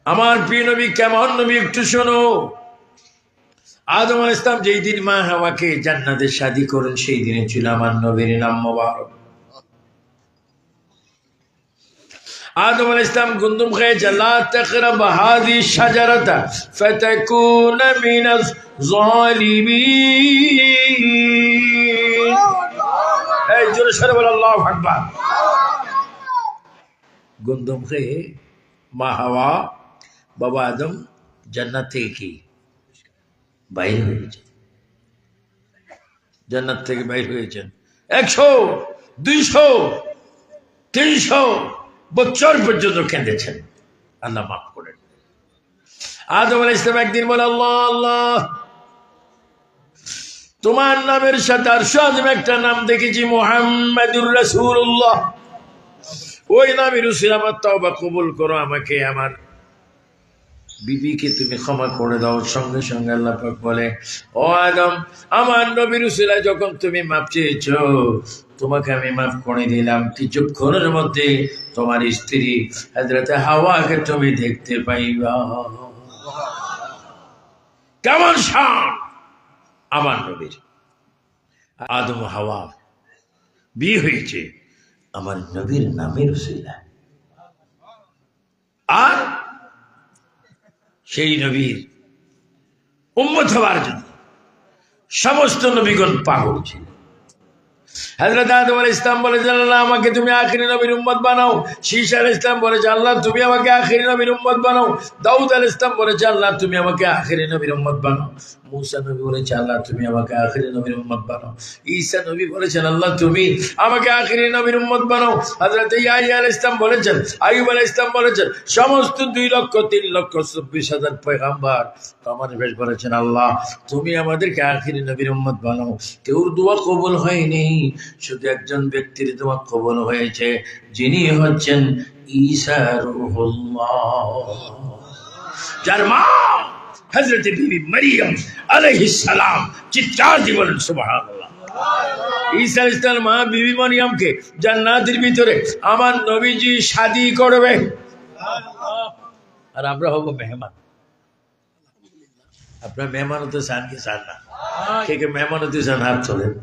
আমার প্রিয় নবী কেমন নবী একটু শোনো। আদম আলাইহিস সালাম যেই দিন মা হাওয়াকে জান্নাতে শাদী করেন সেই দিনে ছিল আমার নবীর নাম মোবারক। আদম আলাইহিস সালাম গুন্দুম খেয়েছে, লা তাকরাব হাযিহি শাজারাতা ফাতাকুনা মিনাজ জালিমিন। এই জোরে সরে বল আল্লাহু আকবার। গুন্দুম খেয়ে মা হাওয়া বাবা আদম জান্নাত থেকে কি বাইরে হয়েছে, জান্নাত থেকে বাইরে হয়েছেন 100, 200, 300 বছর পর্যন্ত কেঁদেছেন, আল্লাহ মাফ করেন। আদম আলাইহিস সালাম একদিন বলে, আল্লাহ আল্লাহ, তোমার নামের সাথে আরশে আযম একটা নাম দেখেছি, মুহাম্মাদুর রাসূলুল্লাহ। ওই নামের উসিলায় আমার তওবা কবুল করো, আমাকে আমার বিবিকে তুমি ক্ষমা করে দাও। সঙ্গে সঙ্গে আল্লাহ পাক বলে, ও আদম, আমার নবীর উসিলায় যখন তুমি মাফ চেয়েছো, তোমাকে আমি মাফ করে দিলাম। কিছুক্ষণের মধ্যে তোমার স্ত্রী হযরত হাওয়াকে তুমি দেখতে পাইবা। কেমন শান আমার নবীর। আদম হাওয়া বিয়ে হয়েছে আমার নবীর নামের উসিলায়, আর সেই নবীর উম্মত হওয়ার জন্য সমস্ত নবীগণ পাগল ছিল। হযরত আদম আলাইহিস সালাম বলেছেন, আল্লাহ আমাকে তুমি আখিরি নবীর উম্মত বানাও। ঈসা আলাইহিস সালাম বলেছেন, আল্লাহ তুমি আমাকে আখিরি নবীর উম্মত বানাও। দাউদ আলাইহিস সালাম বলেছেন, আল্লাহ তুমি আমাকে আখিরি নবীর উম্মত বানাও। মুসা নবী বলেছেন, আল্লাহ তুমি আমাকে আখিরি নবীর উম্মত বানাও। ঈসা নবী বলেছেন, আল্লাহ তুমি আমাকে আখিরি নবীর উম্মত বানাও। হযরত ইয়াহইয়া আলাইহিস সালাম বলেছেন, আইয়ুব আলাইহিস সালাম বলেছেন, সমস্ত 2,03,24,000 পয়গম্বর আমার বেশ বলেছেন, আল্লাহ তুমি আমাদেরকে আখিরি নবীর উম্মত বানাও। কেউ দোয়া কবুল হয়নি, শুধু একজন ব্যক্তির দোয়া কবুল হয়েছে, যিনি হচ্ছেন ঈসা রূহুল্লাহ, যার মা হযরত বিবি মরিয়ম আলাইহিস সালাম। চিৎকার দিয়ে বলেন সুবহানাল্লাহ। ঈসা আলাইহিস সালাম মা বিবি মরিয়মকে জান্নাতের ভিতরে আমার নবীজি শাদী করবে, আর আমরা হব মেহমান। আপনার মেহমান হতে চান কি চান না? কে কে মেহমান হতে চান হাত তোলেন।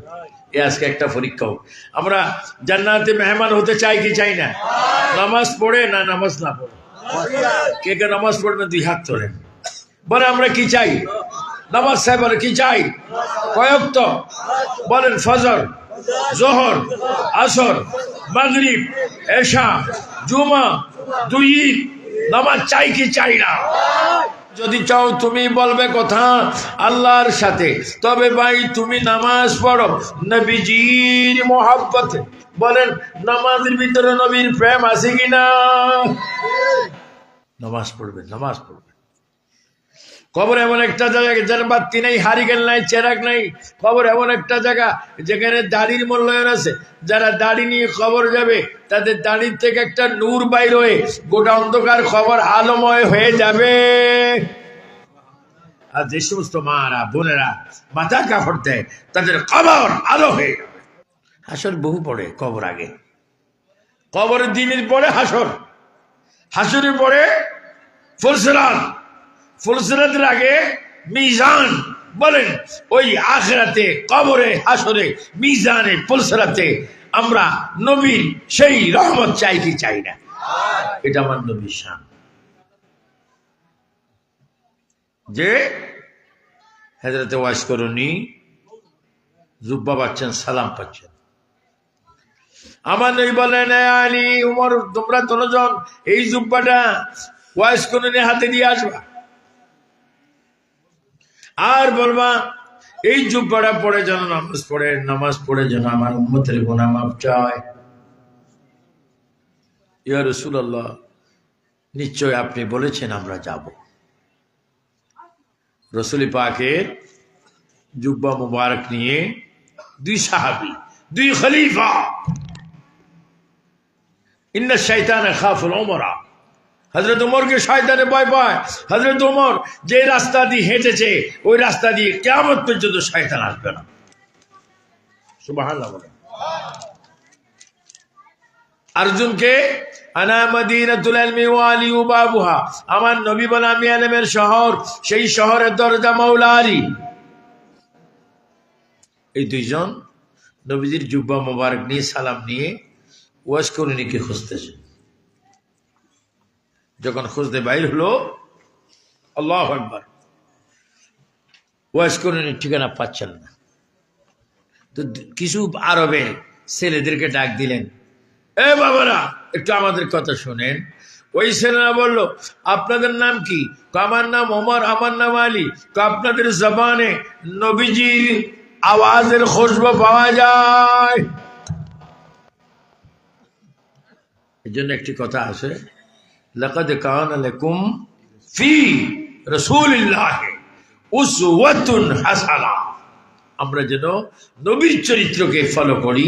আজকে একটা পরীক্ষা হোক, আমরা জান্নাতে মেহমান হতে চাই কি চাই না? নামাজ পড়ে না নামাজ না পড়ে? কে কে নামাজ পড়বেন 2 হাত তোলেন। বলে আমরা কি চাই? নামাজ সাহেব বলে কি চাই? কয়েক তো বলেন, ফজর, জোহর, আসর, মাগরিব, এশা, জুমা, 2 ঈদ নামাজ চাই কি চাই না? যদি চাও তুমি বলবে কথা আল্লাহর সাথে, তবে ভাই তুমি নামাজ পড়ো নবীজির মোহাব্বতে। বলেন নামাজের ভিতরে নবীর প্রেম আছে কিনা? নামাজ পড়বে, নামাজ পড়বে। কবর এমন একটা জায়গা যার বাতি নাই, হারিকেন নাই, চেরাগ নাই। কবর এমন একটা জায়গা যেখানে দাড়ির মূল্যায়ন আছে। যারা দাড়ি নিয়ে কবর যাবে তাদের দাড়ির থেকে একটা নূর বাইর হয়ে গোটা অন্ধকার কবর আলোময় হয়ে যাবে। আর যে সমস্ত মারা বোনেরা মাথা কাপড় দেয় তাদের কবর আলো হয়ে যাবে। হাসর বহু পড়ে কবর আগে, কবরের দিনের পরে হাসর, হাসরের পরে ফুলসিরাত, ফুলসিরাতের আগে মিজান। বলেন ওই আখিরাতে, কবরে, হাসরে, মিজানে, ফুলসিরাতে আমরা নবীর সেই রহমত চাই কি চাই না? এটা আমার নবীর শান, যে হযরতে ওয়াইস করুনি জুব্বা পাচ্ছেন, সালাম পাচ্ছেন। আমার নবী বলেন, আলী, উমর, তোমরা দুজন এই জুব্বাটা ওয়াইস করুনি হাতে দিয়ে আসবা, আর বলবা এই জুব্বাটা পড়ে যেন নামাজ পড়ে যেন আমার উম্মতের গুনাহ মাফ চায়। ইয়া রাসূলুল্লাহ, নিশ্চয় আপনি বলেছেন আমরা যাব। রাসূল পাকের জুব্বা মুবারক নিয়ে 2 সাহাবী, 2 খলিফা, ইন্না শাইতানা খাফুল উমরা, হযরত উমরকে শয়তানে ভয় পায়। হযরত উমর যে রাস্তা দিয়ে হেঁটেছে ওই রাস্তা দিয়ে কিয়ামত পর্যন্ত শয়তান আসবে না। সুবহানাল্লাহ বলেন। আরজুনকে আনা মাদিনাতুল ইলমি ওয়া আলী বাবুহা, আমার নবী বলে আমি ইলমের শহর, সেই শহরের দরজা মাওলা আলী। এই দুইজন নবীজির জুব্বা মোবারক নিয়ে সালাম নিয়ে ওয়াজ করুনিকে খুঁজতেছে। যখন খুঁজতে বাইর হলো, আল্লাহু আকবার, ওয়াজ করুনির ঠিকানা পাচ্ছেন না। তো কিছু আরবে ছেলেদেরকে ডাক দিলেন, এ বাবারা একটু আমাদের কথা শুনেন। ওই ছেলেরা বলল, আপনাদের নাম কি? আমার নাম ওমর, আমার নাম আলী। আপনাদের জবানে নবীজির আওয়াজের খুশবু পাওয়া যায়। এই জন্য একটি কথা আছে, লাকাদ কানা লাকুম ফি রাসূলিল্লাহি উসওয়াতুন হাসানাহ। আমরা যেন নবীর চরিত্রকে ফলো করি,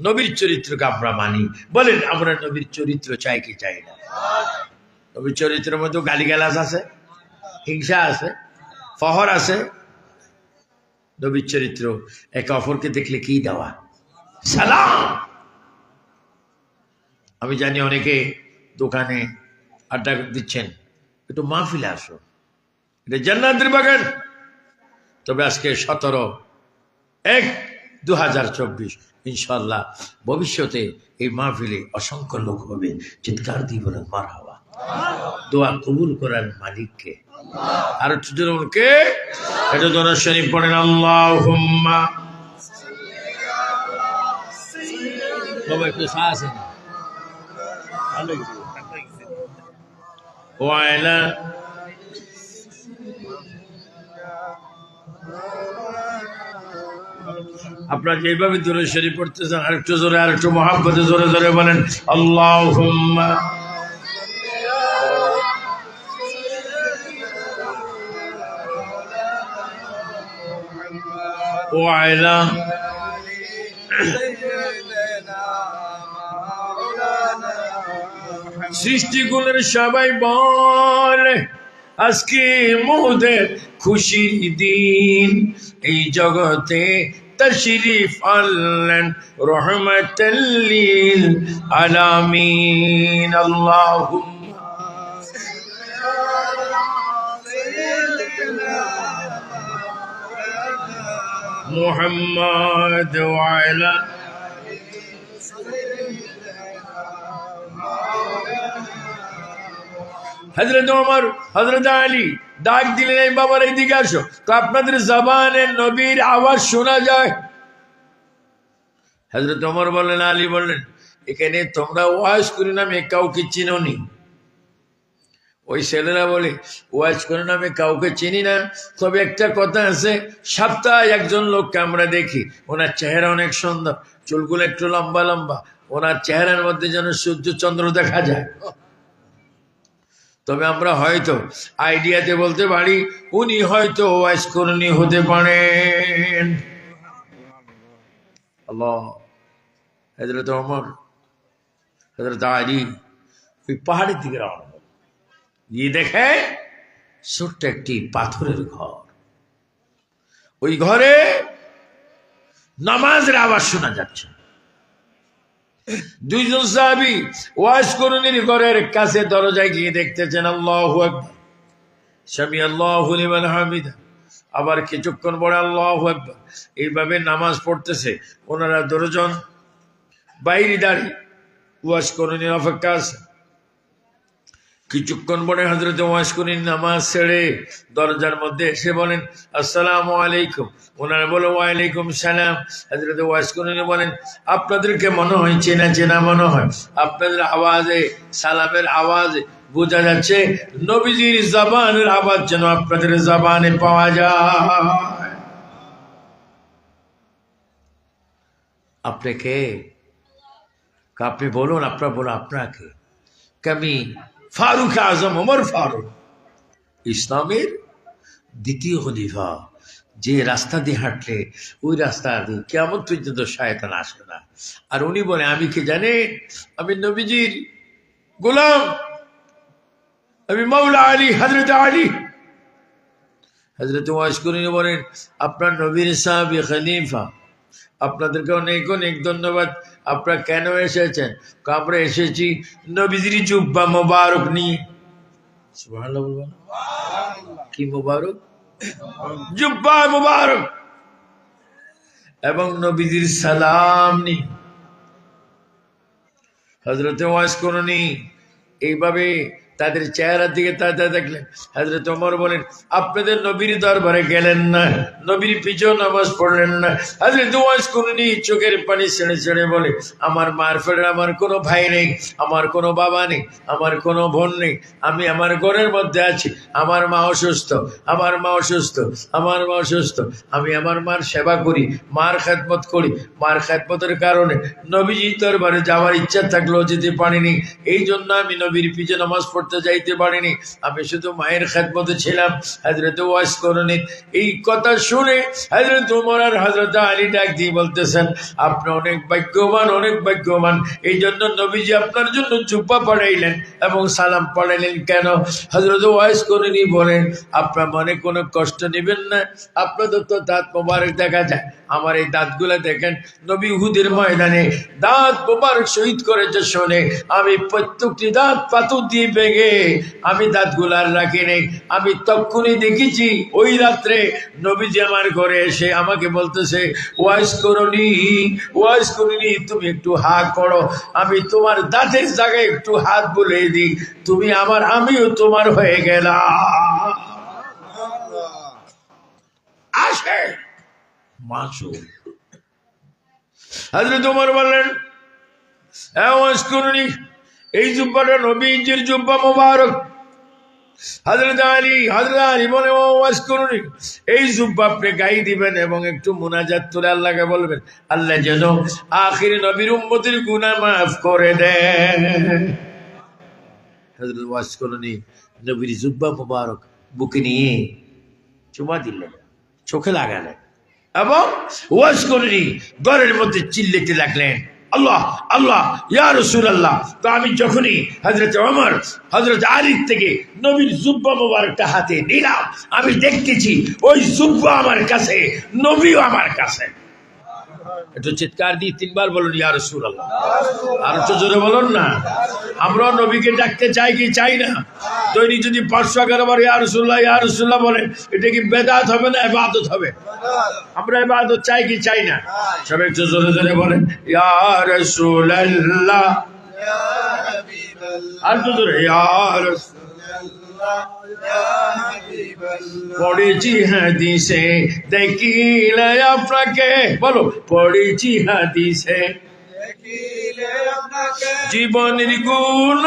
নবীর চরিত্রকে আমরা মানি। বলেন, আমরা নবীর চরিত্র চাই কি চাই না? নবীর চরিত্রের মধ্যে গালিগালাজ আছে, হিংসা আছে, ফহর আছে। নবীর চরিত্র একে অপরকে দেখলে কি দেওয়া? সালাম। আমি জানি অনেকে দোকানে আড্ডা দিচ্ছেন, একটু মাহফিলে আসো, এটা জান্নাতের বাগান। তবে আজকে 17/1/2024 ইনশাআল্লাহ ভবিষ্যতে এই মাহফিলে অসংখ্য লোক হবে। চিৎকার দিয়ে বলেন মারহাবা। দোয়া কবুল করার মালিককে। আর একটু কে এটা দরুদ শরীফ পড়েন, আল্লাহুম্মা। বাবা একটু শ্বাস নিন। ওয়া আলা আপনারা যেভাবে দরুদ শরীফ পড়তেছেন আর একটু জোরে, আর একটু মহব্বতে জোরে জোরে বলেন, আল্লাহুম্মা ওয়া আলা সৃষ্টিগুলোর সবাই বলে আজকে মোদের খুশির দিন, এই জগতে তশরিফ আনলেন রহমাতাল লিল আলামিন। আল্লাহুম্মা মুহাম্মদ ওয়া আলা হযরত ওমর, হযরত আলী ডাক দিলেন, এই বাবার এইদিকে আসো। তো আপনাদের জবানে নবীর আওয়াজ শোনা যায়। হযরত ওমর বললেন, আলী বললেন, এখানে তোমরা ওয়াজ করি নামে কাউকে চিনোনি? ওই ছেলেরা বলে, ওয়াজ করি নামে কাউকে চিনি না, তবে একটা কথা আছে, সপ্তাহে একজন লোককে আমরা দেখি, ওনার চেহারা অনেক সুন্দর, চুলগুলো একটু লম্বা লম্বা, ওনার চেহারার মধ্যে যেন সূর্য চন্দ্র দেখা যায়। তবে আমরা হয়তো আইডিয়াতে বলতে পারি উনি হয়তো ওয়াজ করুনি হতে পারেন। আল্লাহ। হযরত ওমর, হযরত আলী ওই পাহাড়ের দিকে রওনা হল। গিয়ে দেখে ছোট্ট একটি পাথরের ঘর। ওই ঘরে নামাজের আওয়াজ শোনা যাচ্ছে। দুইজন সাহাবী ওয়াজ করুনির ঘরের কাছে দরজায় গিয়ে দেখতেছেন, আল্লাহু আকবার, সামি আল্লাহু লিমান হামিদা, আবার কিছুক্ষণ পরে আল্লাহু আকবার, এইভাবে নামাজ পড়তেছে। ওনারা দুজন বাইরে দাঁড়িয়ে ওয়াজ করুনির অপেক্ষা আছে। কিছুক্ষণ পরে হযরত ওয়াজ করুনি নামাজ ছেড়ে দরজার মধ্যে এসে বলেন, আসসালামু আলাইকুম। ওনারা বলে, ওয়ালাইকুম সালাম। হযরত ওয়াজ করুনি বলেন, আপনাদেরকে মনে হয় চেনা চেনা মনে হয়, আপনাদের আওয়াজে, সালামের আওয়াজে বোঝা যাচ্ছে নবীজির জবানের আওয়াজ যেন আপনাদের জবানে পাওয়া যায়। আপনি কে? আপনি বলুন, আপনার বলুন, আপনাকে আমি ফারুক আজম ওমর ফারুক, ইসলামের দ্বিতীয় খলিফা। যে রাস্তা দিয়ে হাঁটলে ওই রাস্তা দিয়ে কিয়ামত পর্যন্ত শয়তান আসবে না। আর উনি বলে, আমি কি জানেন, আমি নবীজির গোলাম, আমি মাওলা আলী, হযরত আলী। হযরত ওয়াজ করিনি বলেন, আপনার নবীর সাহাবী খলিফা আপনাদেরকে অনেক অনেক ধন্যবাদ। আপনারা কেন এসেছেন? আমরা এসেছি নবীজির জুব্বা মোবারক নিয়ে। সুবহানাল্লাহ বলবেন। কি মোবারক? জুব্বা মোবারক এবং নবীজির সালাম নিয়ে। হযরতে ওয়াজ করুনি এইভাবে তাদের চেহারার দিকে তাকিয়ে দেখলেন। হযরত ওমর বলেন, আপনাদের নবীর দরবারে গেলেন না, নবীর পিছনে নামাজ পড়লেন না। হযরত ওয়াজ করুনি চোখের পানি ছেড়ে ছেড়ে বলে, আমার মার ফেলে আমার কোনো ভাই নেই, আমার কোনো বাবা নেই, আমার কোনো বোন নেই, আমি আমার ঘরের মধ্যে আছি, আমার মা অসুস্থ, আমার মা অসুস্থ, আমার মা অসুস্থ, আমি আমার মার সেবা করি, মার খেদমত করি। মার খেদমতের কারণে নবীজির দরবারে যাওয়ার ইচ্ছা থাকলেও যেতে পারিনি, এই জন্য আমি নবীর পিছনে নামাজ পড়তে যাইতে পারিনি, আমি শুধু মায়ের খেদমতে ছিলাম। হযরত ওয়াজ করুনি এই কথা শুনে হযরত ওমর আর হযরত আলী ডাক দিয়ে বলতেছেন, আপনি অনেক ভাগ্যবান, অনেক ভাগ্যবান। এই জন্য নবীজি আপনার জন্য জুব্বা পড়াইলেন এবং সালাম পড়াইলেন। কেন? হযরত ওয়াজ করুনি বলেন, আপনার মনে কোনো কষ্ট নেবেন না, আপনাদের তো দাঁত মোবারক দেখা যায়, আমার এই দাঁতগুলা দেখেন, নবী উহুদের ময়দানে দাঁত মোবারক শহীদ করেছে শুনে আমি প্রত্যেকটি দাঁত পাথর দিয়ে ভেঙে আমি দাঁতগুলো আর রাখি নেই। আমি তখনই দেখেছি ওই রাত্রে নবীজি আমার ঘরে এসে আমাকে বলতেছে, ওয়াজ করুনি, ওয়াজ করুনি, তুমি একটু হাত করো, আমি তোমার দাঁতের জায়গায় একটু হাত বুলিয়ে দিই, তুমি আমার, আমিও তোমার হয়ে গেলাম। আসে মাসুম। হযরত ওমর বললেন, ওয়াজ করুনি এই জুব্বাটা নবীজির জুব্বা মোবারক। হযরত আলী বলে, ও ওয়াজ করুনি এই জুব্বা আপনি গায়ে দিবেন এবং একটু মুনাজাত করে আল্লাহকে বলবেন, আল্লাহ যেন আখির নবীর উম্মতের গুনাহ মাফ করে দেন। হযরত ওয়াজ করুনি নবীর জুব্বা মোবারক বুকে নিয়ে চুমা দিলেন, চোখে লাগালেন এবং ওয়াজ করুনি ঘরের মধ্যে চিল্লাতে লাগলেন, আল্লাহ আল্লাহ ইয়া রাসূলুল্লাহ। তো আমি যখনই হযরত ওমর হযরত আলীর থেকে নবীর জুব্বা মোবারকটা হাতে নিলাম, আমি দেখতেছি ওই জুব্বা আমার কাছে, নবীও আমার কাছে। একটু চিৎকার দিয়ে 3 বার বলুন ইয়া রাসূলুল্লাহ। আর একটু জোরে বলুন না। আমরা নবীকে ডাকতে চাই কি চাই না? দৈনিক যদি 511 বার ইয়া রাসূলুল্লাহ ইয়া রাসূলুল্লাহ বলেন, এটা কি বেদাত হবে না ইবাদত হবে? আমরা ইবাদত চাই কি চাই না? সবাই একটু জোরে জোরে বলেন ইয়া রাসূলুল্লাহ, ইয়া হাবিবাল্লাহ। আর একটু জোরে ইয়া রাসূলুল্লাহ, ইয়া হাবিবাল্লাহ। পড়েছি হাদিসে দেখিলে আপনাকে, বলো পড়েছি হাদিসে দেখিলে আপনাকে, জীবনের গুণ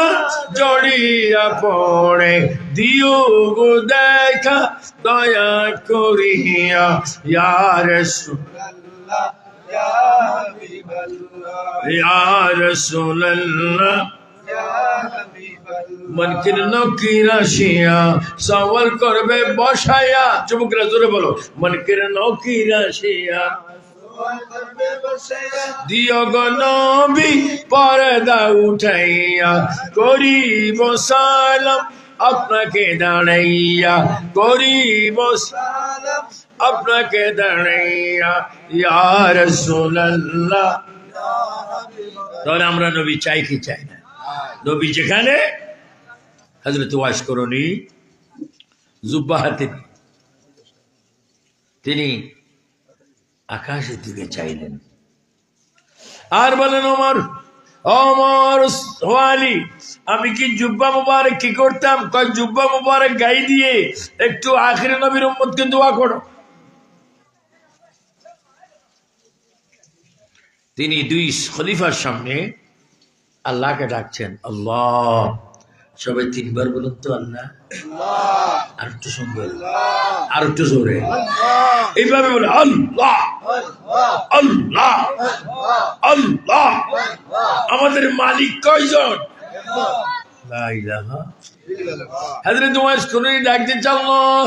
জড়িয়া পড়ে দিও গো দেখা দয়া করিয়া, ইয়া রাসূলুল্লাহ, ইয়া হাবিবাল্লাহ, ইয়া রাসূলুল্লাহ, ইয়া হাবিবাল্লাহ। মনকির নকির আসিয়া সওয়াল করবে বসায়া, যুবকরা জোরে বলো, মনকির নকির আসিয়া দিও গো নবী পর্দা উঠাইয়া, করিব সালাম আপনাকে দাঁড়াইয়া, করিব সালাম আপনাকে দাঁড়াইয়া, ইয়া রাসূলুল্লাহ। তাহলে আমরা নবী চাই কি চাই না? নবী যেখানে, হযরত ওয়াজ করুনি জুব্বা হাতে তিনি আকাশের দিকে চাইলেন আর বলেন, ওমর ওমর ওয়ালি, আমি কি জুব্বা মুবারক কি করতাম? কয় জুব্বা মুবারক গায়ে দিয়ে একটু আখির নবীর উম্মতকে দোয়া করো। তিনি 2 খলিফার সামনে আল্লাহকে ডাকছেন, আল্লাহ। সবাই 3 বার বলুন তো আল্লাহ। আর একটু সঙ্গে, আর একটু জোরে, এইভাবে বলে আল্লাহ আল্লাহ আল্লাহ। আমাদের মালিক কয়জন? লা ইলাহা ইল্লাল্লাহ। হযরত ওয়াজ করুনি ডাকতে আল্লাহ,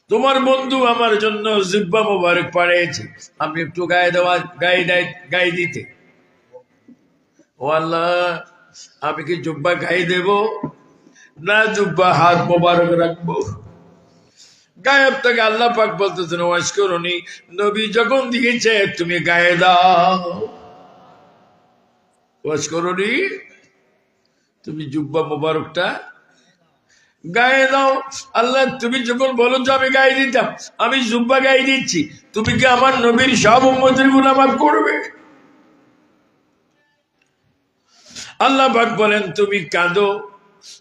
তোমার বন্ধু আমার জন্য জিব্বা মোবারক পাঠিয়েছে, আমি একটু গায়ে দিতে। ও আল্লাহ, আমি কি জুব্বা গায়ে দেব না জুব্বা হাত মোবারক রাখবো? গায়েব থেকে আল্লাহ পাক বলতেছেন ওয়াজ করুনি, নবী যখন দিয়েছে তুমি গায়ে দাও। ওয়াজ করুনি, তুমি জুব্বা মোবারকটা গায়ে দাও। আল্লাহ তুমি যখন বলো যে আমি গায়ে দিতাম, আমি জুব্বা গায়ে দিচ্ছি, তুমি কি আমার নবীর সব উম্মতের গুনাহ মাফ করবে? আল্লাহ পাক বলেন তুমি কাঁদো,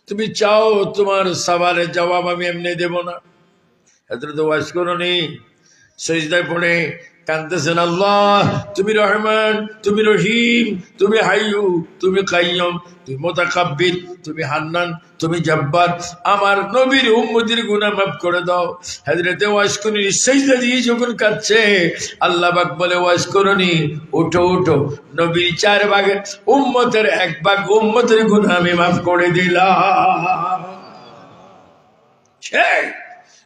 তুমি চাও তোমার সওয়ালের জবাব আমি এমনি দেব না। হযরত ওয়াজ করুনি সিজদায় পড়ে কাঁদতেছেন, আল্লাহ তুমি রহমান, তুমি রহিম, তুমি হাইয়ু, তুমি কাইয়ুম, তুমি মুতাকাব্বির, তুমি হান্নান, তুমি জব্বার, আমার নবীর উম্মতের গুনাহ মাফ করে দাও। হযরত ওয়াজ করুনি সিজদা দিয়ে যখন কাঁদছে, আল্লাহ পাক বলে ওয়াজ করুনি ওঠো ওঠো, নবীর 4 ভাগের উম্মতের 1 ভাগ উম্মতের গুনাহ আমি মাফ করে দিলাম।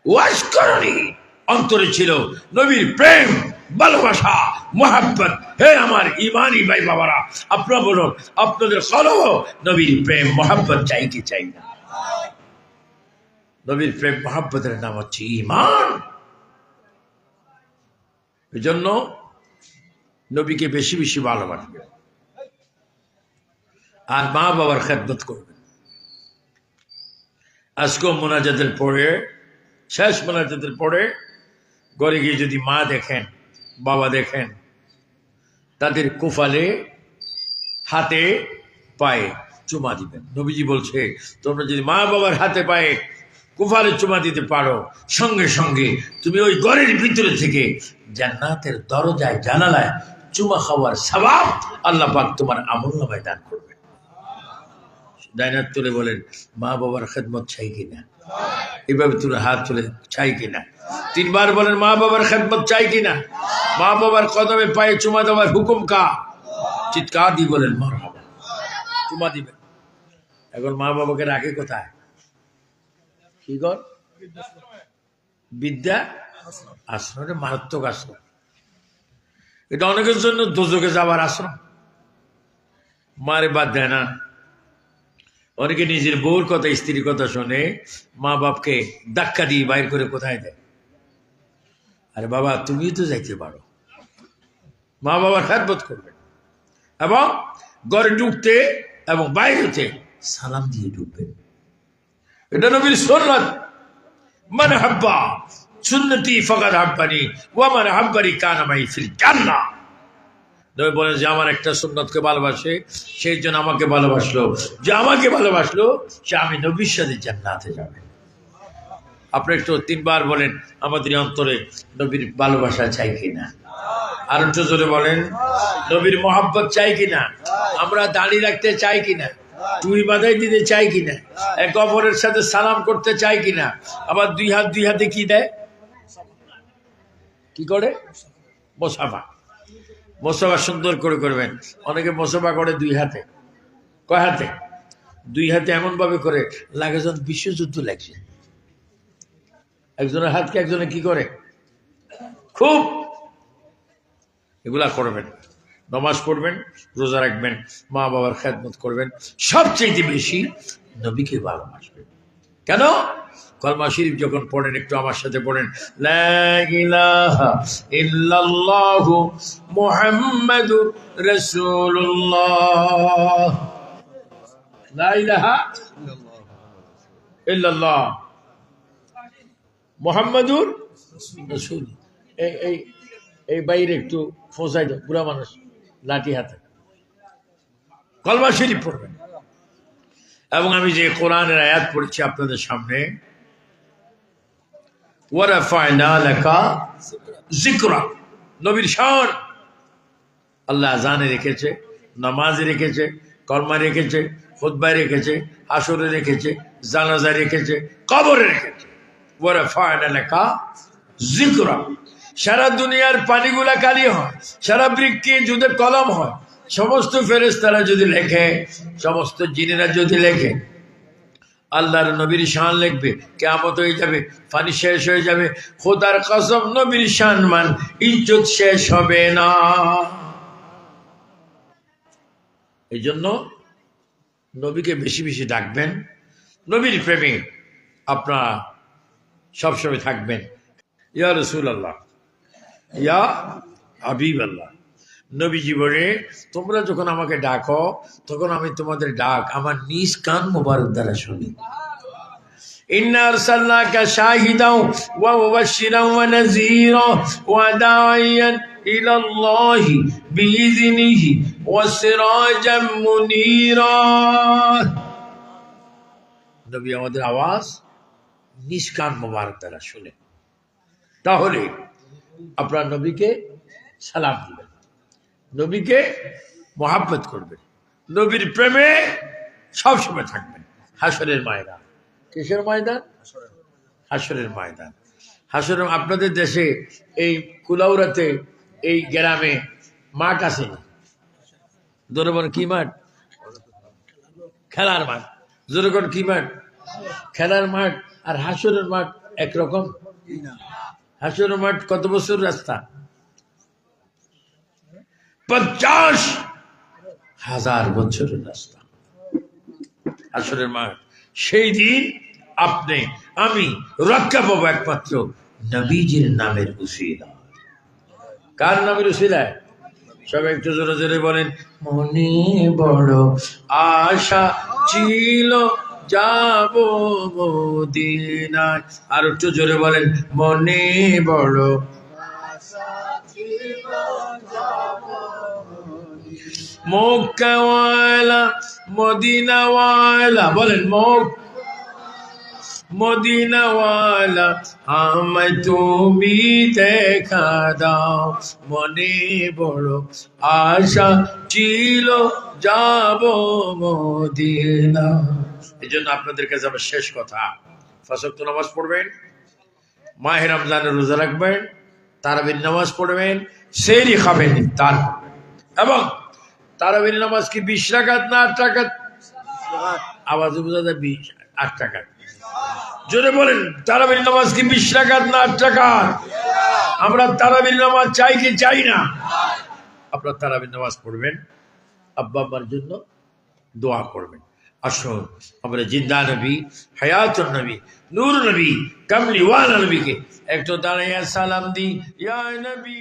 ওয়াজ করুনি অন্তরে ছিল নবীর প্রেম, ভালোবাসা, মোহাব্বত। হে আমার ইমানি ভাই বাবারা, আপনারা বলুন আপনাদের কলব নবীর প্রেম মোহাব্বত চাই কি চাই না? নবীর প্রেম মোহাব্বতের নাম হচ্ছে ঈমান। এই জন্য নবীকে বেশি বেশি ভালোবাসবেন আর মা বাবার খেদমত করবেন। আজকেও মোনাজাতের পরে, শেষ মোনাজাতের পরে ঘরে গিয়ে যদি মা দেখেন, বাবা দেখেন, তাদের কোফালে, হাতে, পায়ে চুমা দিবেন। নবীজি বলছে তোমরা যদি মা বাবার হাতে পায়ে কোফালে চুমা দিতে পারো, সঙ্গে সঙ্গে তুমি ওই ঘরের ভিতরে থেকে জান্নাতের দরজায় জানালায় চুমা খাওয়ার সওয়াব আল্লাহ পাক তোমার আমলনামায় দান করবে। ডাইনার তুলে বলেন মা বাবার খেদমত চাই কিনা? এভাবে তুলে হাত তুলে চাই কিনা? 3 বার বলেন মা বাবার খেদমত চাই কিনা? মা বাবার কদমে পায়ে চুমা দেওয়ার হুকুম কার? চিৎকার দিয়ে বলেন মারহাবা। চুমা দিবেন। এখন মা বাবাকে রাখে কোথায়? কি কর? বিদ্যা আশ্রম, মারাত্মক আশ্রম। এটা অনেকের জন্য দোজখে যাওয়ার আশ্রম। মারে বাদ দেয় না। অনেকে নিজের বউর কথা, স্ত্রীর কথা শুনে মা বাপকে ধাক্কা দিয়ে বাইর করে কোথায় দেয়। আরে বাবা তুমিও তো যাইতে পারো। মা বাবার খেদমত করবেন এবং ঘরে ঢুকতে এবং বাইরেতে সালাম দিয়ে ঢুকবেন। এটা নবীর সুন্নাত। মান হাব্বা সুন্নতি ফাকাদ হাব্বানি ওয়া মান হাব্বানি কানা মাই ফিল জান্নাহ। নবী বলেন যে আমার একটা সুন্নতকে ভালোবাসে, সেই জন্য আমাকে ভালোবাসলো। যে আমাকে ভালোবাসলো সে আমি নবীর সাথে জান্নাতে যাবে। আপনি একটু 3 বার বলেন আমাদের অন্তরে নবীর ভালোবাসা চাই কিনা? আর একটু জোরে বলেন নবীর মোহাব্বত চাই কিনা? আমরা দাড়ি রাখতে চাই কিনা? টুই বাঁধাই দিতে চাই কিনা? এক অপরের সাথে সালাম করতে চাই কিনা? আবার দুই হাতে কি দেয়? কি করে? মোসাফা। মোসাফা সুন্দর করে করবেন। অনেকে মোসাফা করে 2 হাতে। কয় হাতে? 2 হাতে এমন ভাবে করে লাগে যেন বিশ্বযুদ্ধ লাগছে। একজনের হাতকে একজনে কি করে খুব। এগুলা করবেন। নামাজ পড়বেন, রোজা রাখবেন, মা বাবার খেদমত করবেন, সবচেয়ে বেশি নবীকে ভালোবাসবেন। কেন? কলমা শরীফ যখন পড়েন একটু আমার সাথে পড়েন, লা ইলাহা ইল্লাল্লাহু মুহাম্মাদুর রাসূলুল্লাহ। লা ইলাহা ইল্লাল্লাহ মুহাম্মাদুর রাসূল। এই বাইরে একটু ফোঁসাই দাও, বুড়া মানুষ লাঠি হাতে। কলমা শরীফ পড়বেন। এবং আমি যে কোরআনের আয়াত পড়েছি আপনাদের সামনে, ওয়ারাফা'না লাকা যিকরা, নবীর শান। আল্লাহ আযানে রেখেছে, নামাজে রেখেছে, কলমা রেখেছে, খুতবায় রেখেছে, আসরে রেখেছে, জানাজা রেখেছে, কবরে রেখেছে। ওয়ারাফা'না লাকা যিকরা। সারা দুনিয়ার পানিগুলা কালি হয়, সারা বৃক্ষে যদি কলম হয়, সমস্ত ফেরেশতারা যদি লেখে, সমস্ত জিনেরা যদি লেখে, আল্লাহর নবীর শান লিখবে, কিয়ামত হয়ে যাবে, পানি শেষ হয়ে যাবে। খোদার কসম নবীর শান মান ইজ্জত শেষ হবে না। এই জন্য নবীকে বেশি বেশি ডাকবেন। নবীর প্রেমে আপনারা সবসময় থাকবেন। ইয়া রাসূলুল্লাহ, ইয়া হাবিবাল্লাহ, নবী জীবনে তোমরা যখন আমাকে ডাকো তখন আমি তোমাদের ডাক আমার নিজ কান মোবারক দ্বারা শুনি। ইন্না আরসালনাকা শাহিদাও ওয়া মুবাশশিরাও ওয়া নাযীরা ওয়া দাঈয়ান ইলাল্লাহি বিইযনিহি ওয়া সিরাজাম মুনীরা। নবী আমাদের আওয়াজ নিজ কান মোবারক দ্বারা শুনে। তাহলে আপনার নবীকে সালাম দিবেন, নবীকে মহাব্বত করবেন, নবীর প্রেমে সবসময় থাকবেন। হাসরের ময়দান, কিসের ময়দান? হাসরের ময়দান। হাসর আপনাদের দেশে এই কুলাউড়াতে এই গ্রামে মাঠ আছে না? জোরবন কি মাঠ? খেলার মাঠ। জোরগণ কি মাঠ? খেলার মাঠ। আর হাসরের মাঠ একরকম? হাসরের মাঠ কত বছর রাস্তা? 50,000 বছরের রাস্তা হাসরের মাঠ। সেই দিন আপনি আমি রক্ষা পাবো একমাত্র নবীজির নামের উসিলা। কার নামের উসিলায়? সবাই একটু জোরে জোরে বলেন, মনে বড় আশা ছিল যাব মদিনায়। আর একটু জোরে বলেন, মনে বড় মক্কাওয়ালা মদিনাওয়ালা, বলেন মদিনাওয়ালা আমায় তুমি দেখা দাও। মনে বড় আশা ছিল যাব মদিনা। এই জন্য আপনাদের কাছে আমার শেষ কথা, 5 ওয়াক্ত নামাজ পড়বেন, মাহে রমজানের রোজা রাখবেন, তারাবির নামাজ পড়বেন, সেহরি খাবেন, ইফতার করবেন। এবং তারাবির নামাজ কি 20 রাকাত না 8 রাকাত? আওয়াজে বোঝা যায় 8 রাকাত। জোরে বলেন, তারাবির নামাজ কি 20 রাকাত না 8 রাকাত? আমরা তারাবির নামাজ চাই কি চাই না? আপনারা তারাবির নামাজ পড়বেন, আব্বা আম্মার জন্য দোয়া করবেন। আসুন আমরা জিন্দা নবী, হায়াতুন নবী, নূর নবী, কামলিওয়ালা নবীকে একটু দাঁড়াইয়া সালাম দিই। ইয়া নবী